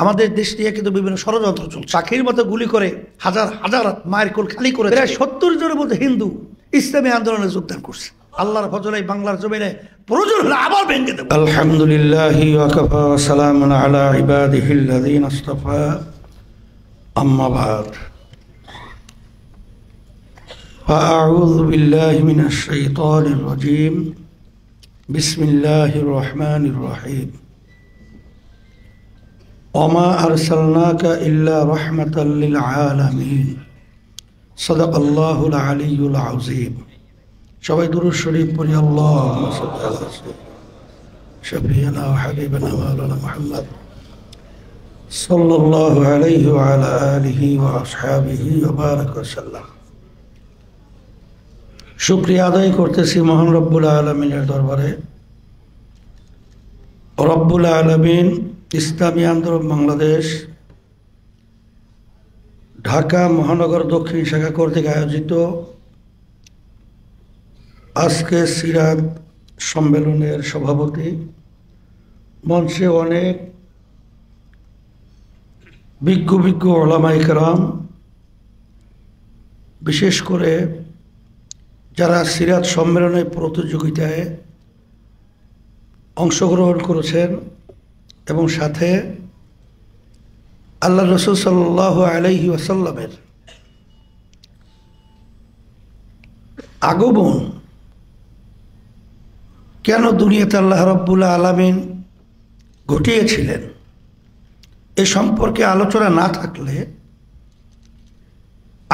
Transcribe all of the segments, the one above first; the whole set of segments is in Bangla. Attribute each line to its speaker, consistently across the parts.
Speaker 1: আমাদের দেশ নিয়ে কিন্তু বিভিন্ন ষড়যন্ত্র চলছে। চাকরির মতো গুলি করে হাজার হাজার মায়ের কোল খালি করে প্রায় 70 জনের মধ্যে হিন্দু ইসলামী আন্দোলনে যোগদান করছে। আল্লাহর ফজলে বাংলার জমিনে প্রয়োজন হলে আবার ভেঙে দেব।
Speaker 2: আলহামদুলিল্লাহি ওয়া কাফা ওয়া সালামুন আলা ইবাদিহিল্লাযীনা ইসতাফা, আম্মা বা'দ। ফাআউযু বিল্লাহি মিনাশ শাইতানির রাজীম। বিসমিল্লাহির রহমানির রহিম। ওমা আরসালনাকা ইল্লা রাহমাতাল লিল আলামিন। সাদাকাল্লাহুল আলিয়্যুল আযীম। সবাই দুরূদ শরীফ পড়ি। আল্লাহুম্মা সাল্লি আলা শাফিঈনা ওয়া হাবিবানা মাওলানা মুহাম্মদ সাল্লাল্লাহু আলাইহি ওয়া আলা আলিহি ওয়া আসহাবিহি ওয়া বারাক ওয়া সাল্লাম। শুকরিয়া আদায় করতেছি মহান রব্বুল আলামিনের দরবারে। রব্বুল আলামিন ইসলামী আন্দোলন বাংলাদেশ ঢাকা মহানগর দক্ষিণ শাখা কর্তৃক আয়োজিত আজকে সিরাত সম্মেলনের সভাপতি, মঞ্চে অনেক বিজ্ঞ ওলামায়ে কেরাম, বিশেষ করে যারা সিরাত সম্মেলনের প্রতিযোগিতায় অংশগ্রহণ করেছেন এবং সাথে আল্লাহ রাসূল সাল্লাল্লাহু আলাইহি ওয়াসাল্লামের আগমন কেন দুনিয়াতে আল্লাহ রাব্বুল আলামিন ঘটিয়েছিলেন এ সম্পর্কে আলোচনা না থাকলে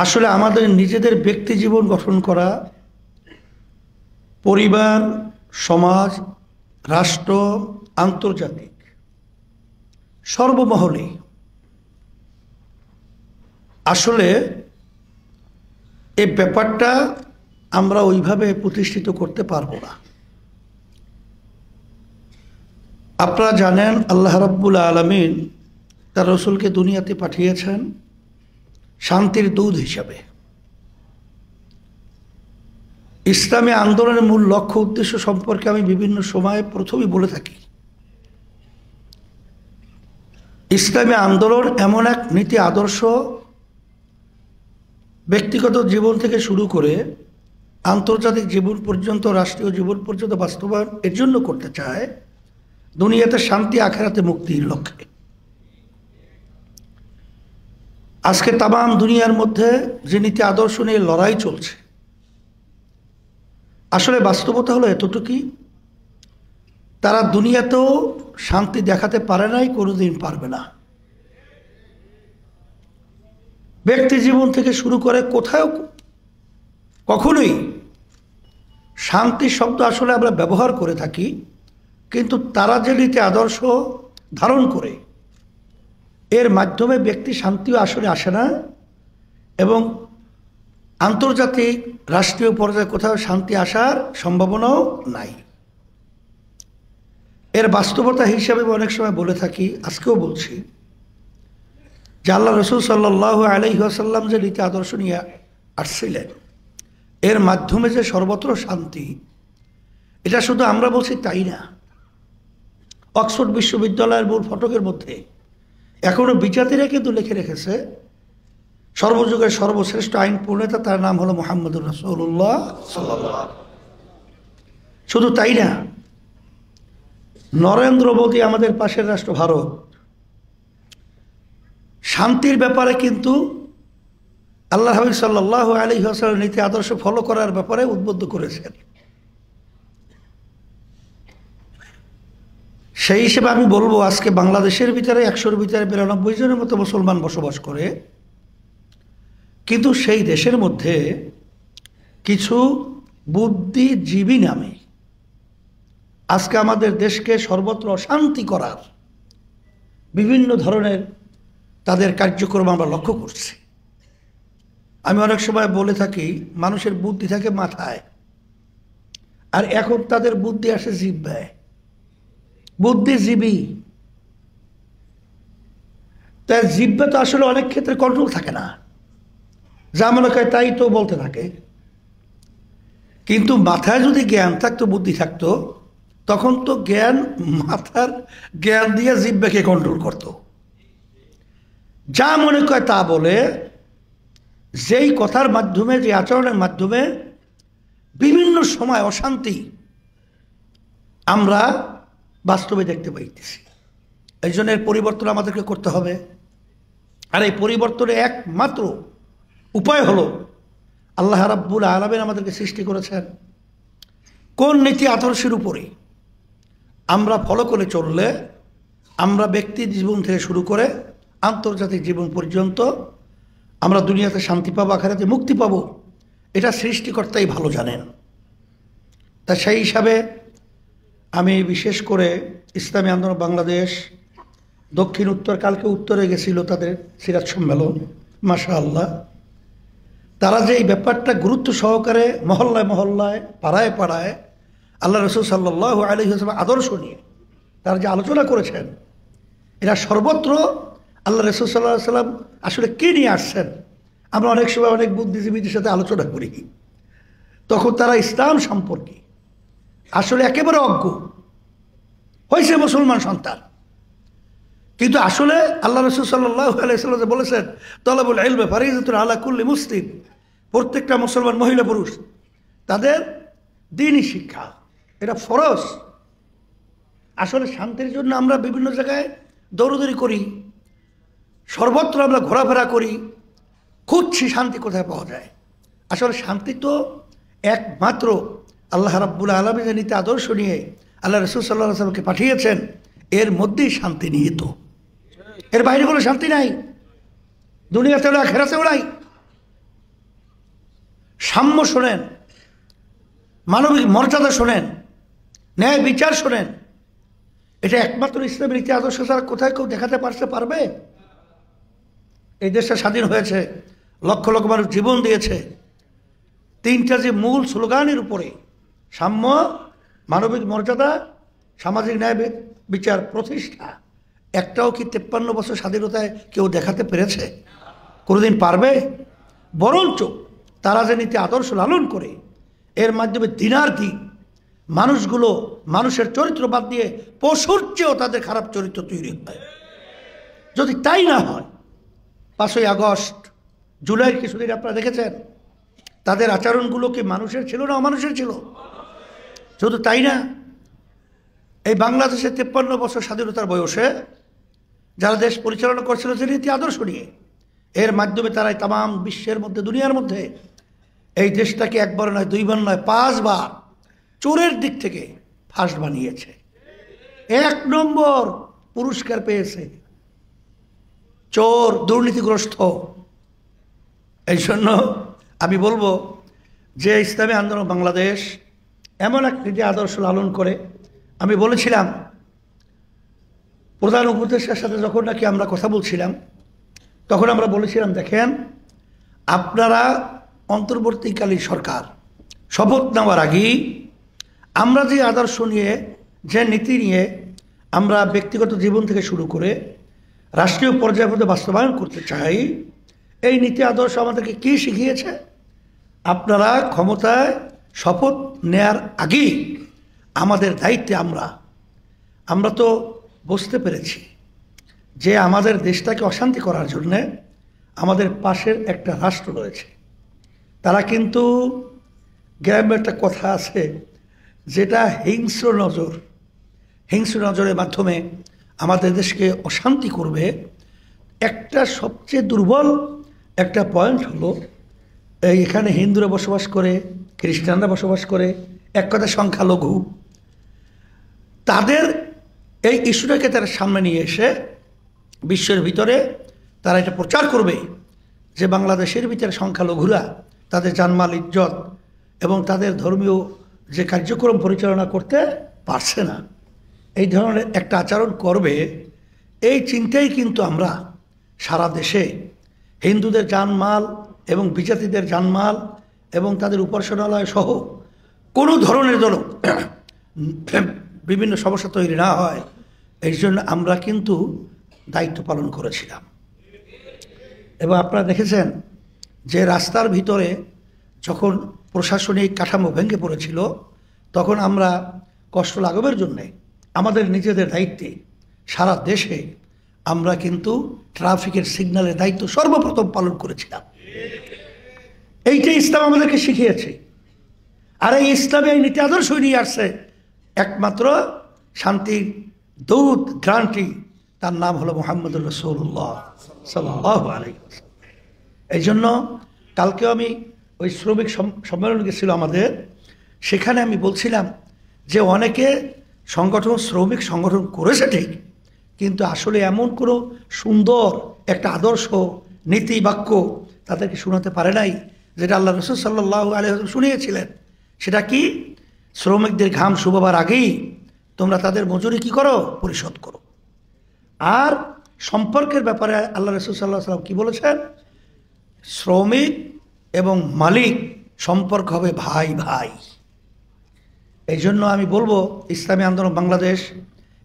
Speaker 2: আসলে আমাদের নিজেদের ব্যক্তি জীবন গঠন করা, পরিবার, সমাজ, রাষ্ট্র, আন্তর্জাতিক সর্বমহলে আসলে এই ব্যাপারটা আমরা ওইভাবে প্রতিষ্ঠিত করতে পারবো না। আপনারা জানেন আল্লাহ রাব্বুল আলামিন তার রসুলকে দুনিয়াতে পাঠিয়েছেন শান্তির দূত হিসাবে। ইসলামী আন্দোলনের মূল লক্ষ্য উদ্দেশ্য সম্পর্কে আমি বিভিন্ন সময়ে প্রথমেই বলে থাকি। ইসলামী আন্দোলন এমন এক নীতি আদর্শ ব্যক্তিগত জীবন থেকে শুরু করে আন্তর্জাতিক জীবন পর্যন্ত, রাষ্ট্রীয় জীবন পর্যন্ত বাস্তবায়ন এর জন্য করতে চায় দুনিয়াতে শান্তি, আখিরাতে মুক্তির লক্ষ্যে। আজকে তামাম দুনিয়ার মধ্যে যে নীতি আদর্শ নিয়ে লড়াই চলছে, আসলে বাস্তবতা হলো এতটুকুই, তারা দুনিয়াতেও শান্তি দেখাতে পারে নাই, কোনোদিন পারবে না। ব্যক্তি জীবন থেকে শুরু করে কোথাও কখনোই শান্তি শব্দ আসলে আমরা ব্যবহার করে থাকি, কিন্তু তারা যে নীতি আদর্শ ধারণ করে এর মাধ্যমে ব্যক্তি শান্তিও আসলে আসে না এবং আন্তর্জাতিক রাষ্ট্রীয় পর্যায়ে কোথাও শান্তি আসার সম্ভাবনাও নাই। এর বাস্তবতা হিসাবে অনেক সময় বলে থাকি, আজকেও বলছি, যে আল্লাহ রাসূল সাল্লাল্লাহু আলাইহি ওয়াসাল্লাম যে নীতি আদর্শ নিয়ে আসছিলেন এর মাধ্যমে যে সর্বত্র শান্তি, এটা শুধু আমরা বলছি তাই না। অক্সফোর্ড বিশ্ববিদ্যালয়ের মূল ফটকের মধ্যে এখনো বিচারীরা কিন্তু লিখে রেখেছে সর্বযুগের সর্বশ্রেষ্ঠ আইন প্রণেতা, তার নাম হলো মুহাম্মদুর রাসূলুল্লাহ সাল্লাল্লাহু আলাইহি ওয়াসাল্লাম। শুধু তাই না, নরেন্দ্র মোদী আমাদের পাশের রাষ্ট্র ভারত শান্তির ব্যাপারে কিন্তু আল্লাহ হাবিব সাল্লাল্লাহু আলাইহি ওয়াসাল্লামের নীতি আদর্শ ফলো করার ব্যাপারে উদ্বুদ্ধ করেছেন। সেই হিসেবে আমি বলবো, আজকে বাংলাদেশের ভিতরে 100-র ভিতরে 92 জনের মতো মুসলমান বসবাস করে, কিন্তু সেই দেশের মধ্যে কিছু বুদ্ধিজীবী নামে আজকে আমাদের দেশকে সর্বত্র অশান্তি করার বিভিন্ন ধরনের তাদের কার্যক্রম আমরা লক্ষ্য করছি। আমি অনেক সময় বলে থাকি, মানুষের বুদ্ধি থাকে মাথায়, আর এখন তাদের বুদ্ধি আসে জিহ্বায়। বুদ্ধিজীবী, তাই জিহ্বা তো আসলে অনেক ক্ষেত্রে কন্ট্রোল থাকে না, যা মনে হয় তাই তো বলতে থাকে। কিন্তু মাথায় যদি জ্ঞান থাকতো, বুদ্ধি থাকতো, তখন তো জ্ঞান মাথার জ্ঞান দিয়ে জিহ্বাকে কন্ট্রোল করতো। যা মনে করে তা বলে, যেই কথার মাধ্যমে, যে আচরণের মাধ্যমে বিভিন্ন সময় অশান্তি আমরা বাস্তবে দেখতে পাইতেছি। এই জন্য এর পরিবর্তন আমাদেরকে করতে হবে। আর এই পরিবর্তনের একমাত্র উপায় হলো, আল্লাহ রাব্বুল আলামিন আমাদেরকে সৃষ্টি করেছেন কোন নীতি আদর্শের উপরে আমরা ফলো করে চললে আমরা ব্যক্তি জীবন থেকে শুরু করে আন্তর্জাতিক জীবন পর্যন্ত আমরা দুনিয়াতে শান্তি পাবো, আখিরাতে মুক্তি পাবো, এটা সৃষ্টিকর্তাই ভালো জানেন। তা সেই হিসাবে আমি বিশেষ করে ইসলামী আন্দোলন বাংলাদেশ দক্ষিণ উত্তর, কালকে উত্তরে গেছিল তাদের সিরাত সম্মেলন, মাশাআল্লাহ, তারা যে এই ব্যাপারটা গুরুত্ব সহকারে মহল্লায় মহল্লায়, পাড়ায় পাড়ায় আল্লাহ রাসূল সাল্লাল্লাহু আলাইহি ওয়াসাল্লাম আদর্শ নিয়ে তারা যে আলোচনা করেছেন, এরা সর্বত্র আল্লাহ রাসূল সাল্লাল্লাহু আলাইহি ওয়াসাল্লাম আসলে কী নিয়ে আসছেন। আমরা অনেক সময় অনেক বুদ্ধিজীবীদের সাথে আলোচনা করি, তখন তারা ইসলাম সম্পর্কে আসলে একেবারে অজ্ঞ হয়েছে মুসলমান সন্তান। কিন্তু আসলে আল্লাহ রাসূল সাল্লাল্লাহু আলাইহি ওয়াসাল্লাম বলেছেন, তলাবুল ইলমি ফারিদাতুন আলা কুল্লি মুসলিম, প্রত্যেকটা মুসলমান মহিলা পুরুষ তাদের দ্বীনি শিক্ষা এটা ফরজ। আসলে শান্তির জন্য আমরা বিভিন্ন জায়গায় দৌড়দৌড়ি করি, সর্বত্র আমরা ঘোরাফেরা করি, খুঁজছি শান্তি কোথায় পাওয়া যায়। আসলে শান্তি তো একমাত্র আল্লাহ রাব্বুল আলামিন নীতি আদর্শ নিয়ে আল্লাহ রাসূল সাল্লাল্লাহু আলাইহি ওয়াসাল্লামকে পাঠিয়েছেন, এর মধ্যেই শান্তি নিহিত, এর বাইরে কোনো শান্তি নাই, দুনিয়াতেও না আখিরাতেও নাই। সাম্য শোনেন, মানবিক মর্যাদা শোনেন, ন্যায় বিচার শোনেন, এটা একমাত্র ইসলামের নীতি আদর্শ ছাড়া কোথায় কেউ দেখাতে পারবে? এই দেশটা স্বাধীন হয়েছে, লক্ষ লক্ষ মানুষ জীবন দিয়েছে তিনটা যে মূল স্লোগানের উপরে, সাম্য, মানবিক মর্যাদা, সামাজিক ন্যায় বিচার প্রতিষ্ঠা, একটাও কি 53 বছর স্বাধীনতায় কেউ দেখাতে পেরেছে? কোনোদিন পারবে? বরঞ্চ তারা যে নীতি আদর্শ লালন করে, এর মাধ্যমে দিনার দিন মানুষগুলো মানুষের চরিত্র বাদ দিয়ে পশুর চেয়েও তাদের খারাপ চরিত্র তৈরি হয়। যদি তাই না হয়, 5ই আগস্ট, জুলাইয়ের কিছুদিন আপনারা দেখেছেন, তাদের আচরণগুলো কি মানুষের ছিল না অমানুষের ছিল? শুধু তাই না, এই বাংলাদেশে 53 বছর স্বাধীনতার বয়সে যারা দেশ পরিচালনা করছিল যে নীতি আদর্শ নিয়ে, এর মাধ্যমে তারাই তাম বিশ্বের মধ্যে, দুনিয়ার মধ্যে এই দেশটাকে একবার নয়, 2বার নয়, 5 বার চোরের দিক থেকে ফার্স্ট বানিয়েছে। 1 নম্বর পুরস্কার পেয়েছে চোর, দুর্নীতিগ্রস্ত। এই জন্য আমি বলবো যে ইসলামী আন্দোলন বাংলাদেশ এমন এক নীতি আদর্শ লালন করে, আমি বলেছিলাম প্রধান উপদেষ্টার সাথে যখন নাকি আমরা কথা বলছিলাম, তখন আমরা বলেছিলাম, দেখেন আপনারা অন্তর্বর্তীকালীন সরকার শপথ নেওয়ার আগেই আমরা যে আদর্শ নিয়ে, যে নীতি নিয়ে আমরা ব্যক্তিগত জীবন থেকে শুরু করে রাষ্ট্রীয় পর্যায়ে পর্যন্ত বাস্তবায়ন করতে চাই, এই নীতি আদর্শ আমাদেরকে কী শিখিয়েছে? আপনারা ক্ষমতায় শপথ নেয়ার আগেই আমাদের দায়িত্বে আমরা তো বুঝতে পেরেছি যে আমাদের দেশটাকে অশান্তি করার জন্যে আমাদের পাশের একটা রাষ্ট্র রয়েছে, তারা কিন্তু, গ্রামে একটা কথা আছে যেটা হিংস্র নজরের মাধ্যমে আমাদের দেশকে অশান্তি করবে। একটা সবচেয়ে দুর্বল একটা পয়েন্ট হলো, এখানে হিন্দুরা বসবাস করে, খ্রিস্টানরা বসবাস করে, এক কথা সংখ্যালঘু, তাদের এই ইস্যুটাকে তারা সামনে নিয়ে এসে বিশ্বের ভিতরে তারা এটা প্রচার করবে যে বাংলাদেশের ভিতরে সংখ্যালঘুরা তাদের জানমাল, ইজ্জত এবং তাদের ধর্মীয় যে কার্যক্রম পরিচালনা করতে পারছে না, এই ধরনের একটা আচরণ করবে। এই চিন্তাই কিন্তু আমরা সারা দেশে হিন্দুদের জানমাল এবং বিজাতিদের জানমাল এবং তাদের উপাসনালয় সহ কোনো ধরনের যেন বিভিন্ন সমস্যা তৈরি না হয়, এই জন্য আমরা কিন্তু দায়িত্ব পালন করেছিলাম। এবং আপনারা দেখেছেন যে রাস্তার ভিতরে যখন প্রশাসনিক কাঠামো ভেঙে পড়েছিল, তখন আমরা কষ্ট লাঘবের জন্যে আমাদের নিজেদের দায়িত্বে সারা দেশে আমরা কিন্তু ট্রাফিকের সিগন্যালের দায়িত্ব সর্বপ্রথম পালন করেছিলাম। এইটাই ইসলাম আমাদেরকে শিখিয়েছে। আর এই ইসলামে এই নীতি আদর্শ নিয়ে আসছে একমাত্র শান্তির দূত গ্রান্টি, তার নাম হলো মুহাম্মদুর রাসূলুল্লাহ সাল্লাল্লাহু আলাইহি ওয়াসাল্লাম। এই জন্য কালকেও আমি ওই শ্রমিক সম্মেলন গেছিল আমাদের, সেখানে আমি বলছিলাম যে অনেকে শ্রমিক সংগঠন করেছে ঠিক, কিন্তু আসলে এমন কোনো সুন্দর একটা আদর্শ নীতি বাক্য তাদেরকে শোনাতে পারে নাই যেটা আল্লাহ রাসূল সাল্লাল্লাহু আলাইহি ওয়াসাল্লাম শুনিয়েছিলেন। সেটা কি? শ্রমিকদের ঘাম শুকাবার আগেই তোমরা তাদের মজুরি কি করো? পরিশোধ করো। আর সম্পর্কের ব্যাপারে আল্লাহ রাসূল সাল্লাল্লাহু আলাইহি ওয়াসাল্লাম কি বলেছেন? শ্রমিক এবং মালিক সম্পর্ক হবে ভাই ভাই। এই জন্য আমি বলবো ইসলামী আন্দোলন বাংলাদেশ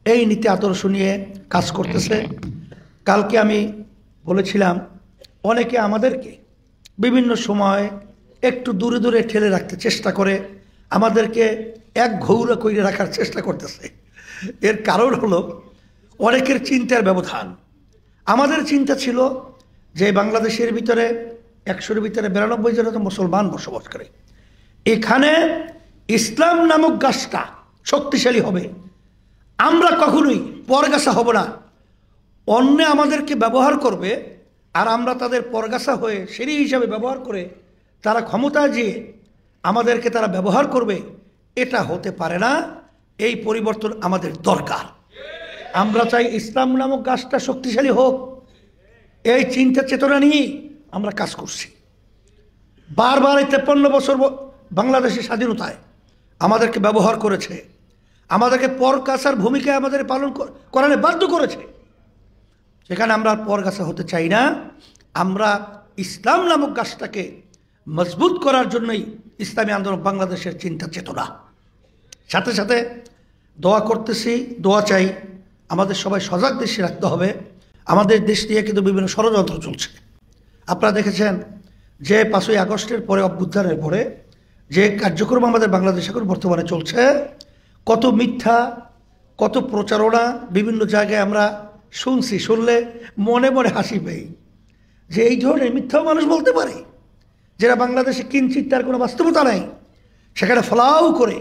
Speaker 2: এই নীতি আদর্শ নিয়ে কাজ করতেছে। কালকে আমি বলেছিলাম অনেকে আমাদেরকে বিভিন্ন সময় একটু দূরে দূরে ঠেলে রাখতে চেষ্টা করে, আমাদেরকে এক ঘৌরা করে রাখার চেষ্টা করতেছে। এর কারণ হলো অনেকের চিন্তার ব্যবধান। আমাদের চিন্তা ছিল যে বাংলাদেশের ভিতরে 100-এর ভিতরে 92 জন তো মুসলমান বসবাস করে, এখানে ইসলাম নামক গাছটা শক্তিশালী হবে। আমরা কখনোই পরগাছা হব না। অন্য আমাদেরকে ব্যবহার করবে আর আমরা তাদের পরগাছা হয়ে সিঁড়ি হিসাবে ব্যবহার করে তারা ক্ষমতায় যেয়ে আমাদেরকে তারা ব্যবহার করবে, এটা হতে পারে না। এই পরিবর্তন আমাদের দরকার। আমরা চাই ইসলাম নামক গাছটা শক্তিশালী হোক। এই চিন্তা চেতনা নিয়ে আমরা কাজ করছি। বারবার এই 53 বছর বাংলাদেশের স্বাধীনতায় আমাদেরকে ব্যবহার করেছে, আমাদেরকে পরগাছার ভূমিকায় আমাদের পালন করানো বাধ্য করেছে। সেখানে আমরা পরগাছা হতে চাই না। আমরা ইসলাম নামক গাছটাকে মজবুত করার জন্যই ইসলামী আন্দোলন বাংলাদেশের চিন্তা চেতনা। সাথে সাথে দোয়া করতেছি, দোয়া চাই। আমাদের সবাই সজাগ দৃষ্টি রাখতে হবে। আমাদের দেশ নিয়ে কিন্তু বিভিন্ন ষড়যন্ত্র চলছে। আপনারা দেখেছেন যে 5ই আগস্টের পরে, অভ্যুত্থানের পরে যে কার্যক্রম আমাদের বাংলাদেশে এখন বর্তমানে চলছে, কত মিথ্যা, কত প্রচারণা বিভিন্ন জায়গায় আমরা শুনছি। শুনলে মনে মনে হাসি পাই যে এই ধরনের মিথ্যাও মানুষ বলতে পারে, যারা বাংলাদেশে কিঞ্চিৎ তার কোনো বাস্তবতা নাই, সেখানে ফলাও করে।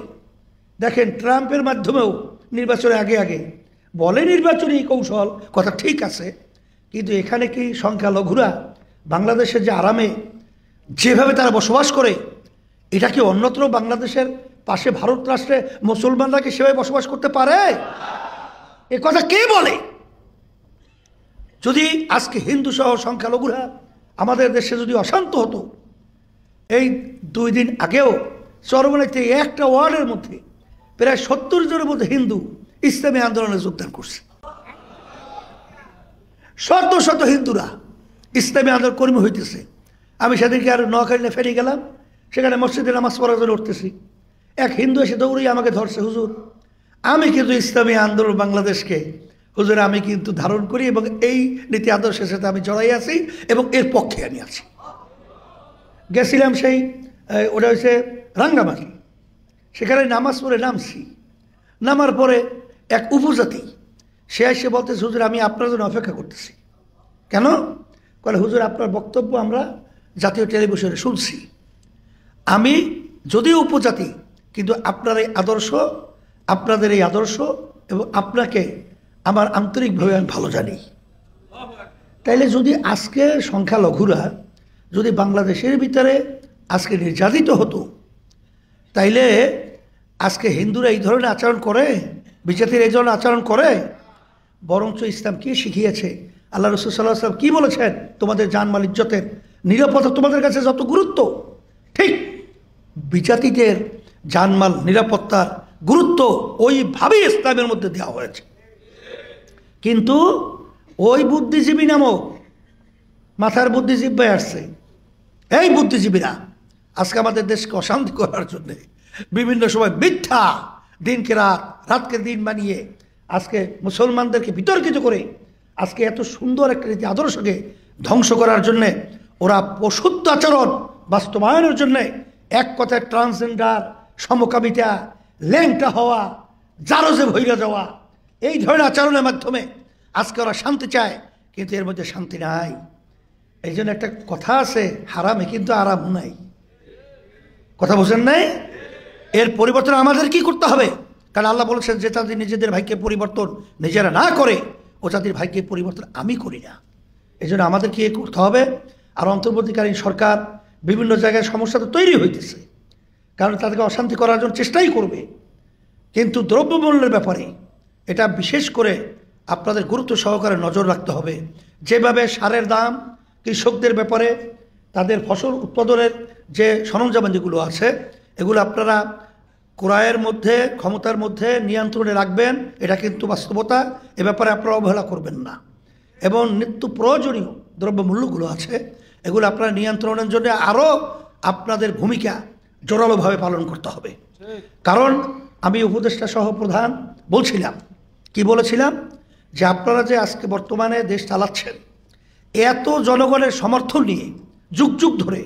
Speaker 2: দেখেন ট্রাম্পের মাধ্যমেও নির্বাচনের আগে আগে বলে নির্বাচনী কৌশল, কথা ঠিক আছে, কিন্তু এখানে কি সংখ্যালঘুরা বাংলাদেশে যে আরামে যেভাবে তারা বসবাস করে, এটা কি অন্যত্র বাংলাদেশের পাশে ভারত রাষ্ট্রে মুসলমানরা কি সেভাবে বসবাস করতে পারে? এ কথা কে বলে? যদি আজকে হিন্দু সহ সংখ্যালঘুরা আমাদের দেশে যদি অশান্ত হতো, এই 2 দিন আগেও চরমনাইতে একটা ওয়ার্ডের মধ্যে প্রায় 70 জনের মধ্যে হিন্দু ইসলামী আন্দোলনে যোগদান করছে। শত শত হিন্দুরা ইসলামী আন্দোলন কর্মী হইতেছে। আমি সেদিনকে আর নোয়াখালী ফেরি গেলাম, সেখানে মসজিদে নামাজ পড়ার জন্য উঠতেছি, এক হিন্দু এসে দৌড়িয়ে আমাকে ধরছে, হুজুর আমি কিন্তু ইসলামী আন্দোলন বাংলাদেশকে হুজুর আমি কিন্তু ধারণ করি এবং এই নীতি আদর্শের সাথে আমি জড়াই আছি এবং এর পক্ষে আমি আছি। গেছিলাম সেই ওটা হচ্ছে রাঙ্গামাটি, সেখানে নামাজ পড়ে নামছি। নামার পরে এক উপজাতি সে এসে বলতেছে, হুজুর আমি আপনার জন্য অপেক্ষা করতেছি। কেন? বলে হুজুর আপনার বক্তব্য আমরা জাতীয় টেলিভিশনে শুনছি। আমি যদিও উপজাতি, কিন্তু আপনাদের এই আদর্শ এবং আপনাকে আমার আন্তরিকভাবে আমি ভালো জানি। তাইলে যদি আজকে সংখ্যালঘুরা যদি বাংলাদেশের ভিতরে আজকে নির্যাতিত হতো, তাইলে আজকে হিন্দুরা এই ধরনের আচরণ করে, বিজাতির এই ধরনের আচরণ করে? বরঞ্চ ইসলাম কি শিখিয়েছে, আল্লাহ রাসূল সাল্লাল্লাহু আলাইহি ওয়াসাল্লাম কি বলেছেন? তোমাদের জানমাল ইজ্জতের নিরাপত্তা তোমাদের কাছে যত গুরুত্ব, ঠিক বিজাতিদের জানমাল নিরাপত্তার গুরুত্ব ওইভাবেই ইসলামের মধ্যে দেওয়া হয়েছে। কিন্তু ওই বুদ্ধিজীবী নামক মাথার বুদ্ধিজীবী আসছে, এই বুদ্ধিজীবীরা আজকে আমাদের দেশকে অশান্তি করার জন্যে বিভিন্ন সময় মিথ্যা দিনকে রাত, রাতকে দিন বানিয়ে আজকে মুসলমানদেরকে বিতর্কিত করে আজকে এত সুন্দর একটা নীতি আদর্শকে ধ্বংস করার জন্যে ওরা পশুত্ব আচরণ বাস্তবায়নের জন্যে এক কথায় ট্রান্সজেন্ডার, সমকামিতা, ল্যাংটা হওয়া, জারজে ভৈরা যাওয়া, এই ধরনের আচরণের মাধ্যমে
Speaker 1: আজকে ওরা শান্তি চায়, কিন্তু এর মধ্যে শান্তি নাই। এই জন্য একটা কথা আছে, হারামে কিন্তু আরাম নাই। কথা বুঝেন নাই? এর পরিবর্তন আমাদের কি করতে হবে? কারণ আল্লাহ বলেছেন যে তাদের নিজেদের ভাগ্যে পরিবর্তন নিজেরা না করে ও তাদের ভাগ্যের পরিবর্তন আমি করি না। এই জন্য আমাদের কি করতে হবে? আর অন্তর্বর্তীকালীন সরকার বিভিন্ন জায়গায় সমস্যা তো তৈরি হইতেছে, কারণ তাদেরকে অশান্তি করার জন্য চেষ্টাই করবে। কিন্তু দ্রব্যমূল্যের ব্যাপারে এটা বিশেষ করে আপনাদের গুরুত্ব সহকারে নজর রাখতে হবে। যেভাবে সারের দাম, কৃষকদের ব্যাপারে তাদের ফসল উৎপাদনের যে সরঞ্জামাদিগুলো আছে এগুলো আপনারা ক্রয়ের মধ্যে, ক্ষমতার মধ্যে নিয়ন্ত্রণে রাখবেন, এটা কিন্তু বাস্তবতা। এ ব্যাপারে আপনারা অবহেলা করবেন না। এবং নিত্য প্রয়োজনীয় দ্রব্যমূল্যগুলো আছে এগুলো আপনারা নিয়ন্ত্রণের জন্য আরও আপনাদের ভূমিকা জোরালোভাবে পালন করতে হবে। কারণ আমি উপদেষ্টা সহ প্রধান বলছিলাম, কি বলেছিলাম, যে আপনারা যে আজকে বর্তমানে দেশ চালাচ্ছেন এত জনগণের সমর্থন নিয়ে যুগ যুগ ধরে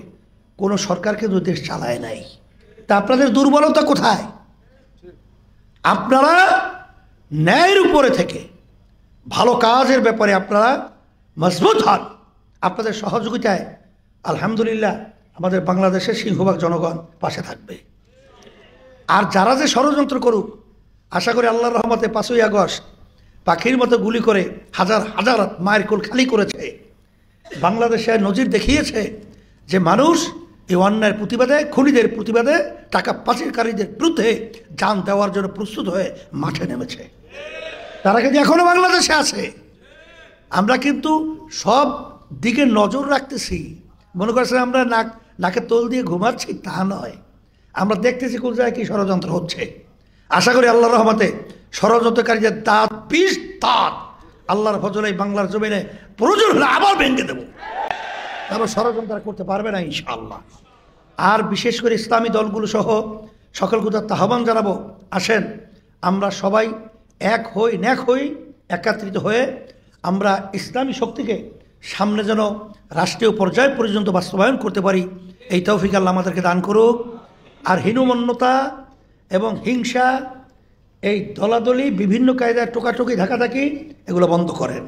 Speaker 1: কোনো সরকার কিন্তু দেশ চালায় নাই। তা আপনাদের দুর্বলতা কোথায়? আপনারা ন্যায়ের উপরে থেকে ভালো কাজের ব্যাপারে আপনারা মজবুত হন। আপনাদের সহযোগিতায় আলহামদুলিল্লাহ আমাদের বাংলাদেশের সিংহভাগ জনগণ পাশে থাকবে। আর যারা যে ষড়যন্ত্র করুক, আশা করি আল্লাহর রহমতে 5ই আগস্ট পাখির মতো গুলি করে হাজার হাজার মায়ের কোল খালি করেছে। বাংলাদেশে নজির দেখিয়েছে যে মানুষ এই অন্যায়ের প্রতিবাদে, খুনিদের প্রতিবাদে, টাকা পাচারকারীদের বিরুদ্ধে জান দেওয়ার জন্য প্রস্তুত হয়ে মাঠে নেমেছে। তারা কিন্তু এখনো বাংলাদেশে আছে। আমরা কিন্তু সব দিকে নজর রাখতেছি। মনে করছেন আমরা নাকে তোল দিয়ে ঘুমাচ্ছি, তা নয়। আমরা দেখতেছি কোন জায়গায় কি ষড়যন্ত্র হচ্ছে। আশা করি আল্লাহর রহমতে ষড়যন্ত্রকারীদের দাঁত পিস দাঁত আল্লাহর ফজলে বাংলার জমিনে প্রয়োজন হলে আবার ভেঙে দেব। তারপর ষড়যন্ত্র করতে পারবে না ইনশাআল্লাহ। আর বিশেষ করে ইসলামী দলগুলো সহ সকলকে আহ্বান জানাবো, আসেন আমরা সবাই এক হই, ন্যাক হই, একাত্রিত হয়ে আমরা ইসলামী শক্তিকে সামনে যেন রাষ্ট্রীয় পর্যায় পর্যন্ত বাস্তবায়ন করতে পারি। এই তৌফিক আল্লাহ আমাদেরকে দান করুক। আর হীনমন্যতা এবং হিংসা, এই দলাদলি, বিভিন্ন কায়দায় টোকাটুকি, ধাকাধাকি, এগুলো বন্ধ করেন।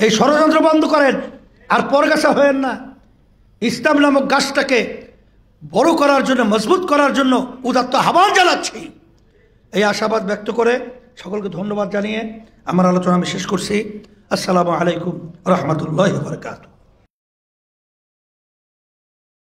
Speaker 1: এই ষড়যন্ত্র বন্ধ করেন। আর পরগাছা হয়েন না। ইসলাম নামক গাছটাকে বড় করার জন্য, মজবুত করার জন্য উদাত্ত আহ্বান জানাচ্ছি। এই আশাবাদ ব্যক্ত করে সকলকে ধন্যবাদ জানিয়ে আমার আলোচনা আমি শেষ করছি। আসসালামু আলাইকুম রহমতুল্লাহি ওয়া বারাকাতুহু।